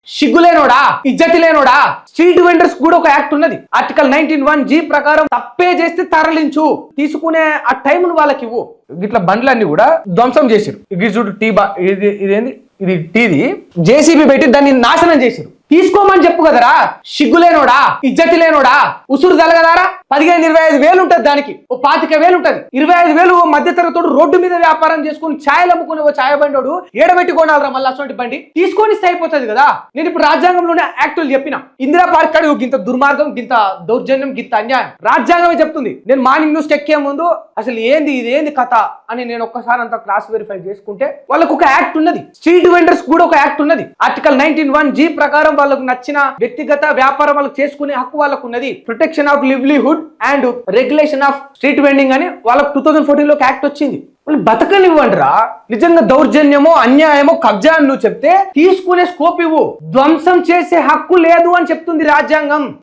సిగ్గులేనోడా, ఇజ్జతి లేనోడా. Street vendors కూడా ఒక act ఉన్నది. ఆర్టికల్ 19(1)(g) ప్రకారం తప్పే చేస్తే తరలించు, తీసుకునే ఆ టైంను వాళ్ళకి ఇవ్వు. ఇట్లా బండ్లన్నీ కూడా ధ్వంసం చేసిరు. ఇది చూడు ఇది టీది జేసీబీ పెట్టి దాన్ని నాశనం చేసిరు. తీసుకోమని చెప్పు కదరా, సిగ్గులేనోడా, ఇజ్జతి లేనోడా. ఉసురు తలగదారా. 15-25 వేలు ఉంటది, దానికి ఓ 25,000 ఉంటది. 25 వేలు మధ్య తరగతోడు రోడ్డు మీద వ్యాపారం చేసుకుని ఛాయలు అమ్ముకునే ఓ ఛాయ బండోడు ఏడబెట్టి కొనాలరా మళ్ళీ అటువంటి బండి తీసుకొని అయిపోతుంది కదా. నేను ఇప్పుడు రాజ్యాంగంలోనే యాక్టులు చెప్పిన. ఇందిరా పార్క్ కాడ గింత దుర్మార్గం, గింత దౌర్జన్యం, గింత అన్యాయం రాజ్యాంగమే చెప్తుంది. నేను మార్నింగ్ న్యూస్ ఎక్కే ముందు అసలు ఇదేంది కథ అని నేను ఒక్కసారి అంతా క్రాస్ వెరిఫై చేసుకుంటే వాళ్ళకు ఒక యాక్ట్ ఉన్నది. స్ట్రీట్ వెండర్స్ కూడా ఒక యాక్ట్ ఉన్నది. ఆర్టికల్ 19(1)(g) ప్రకారం వాళ్ళకు నచ్చిన వ్యక్తిగత వ్యాపారం వాళ్ళకి చేసుకునే హక్కు వాళ్ళకు ఉన్నది. Protection of livelihood and regulation of street vending అని వాళ్ళకు 2014లో ఒక యాక్ట్ వచ్చింది. వాళ్ళు బతకనివ్వండిరా. నిజంగా దౌర్జన్యమో అన్యాయమో కబ్జా అని నువ్వు చెప్తే తీసుకునే స్కోప్ ఇవ్వు. ధ్వంసం చేసే హక్కు లేదు అని చెప్తుంది రాజ్యాంగం.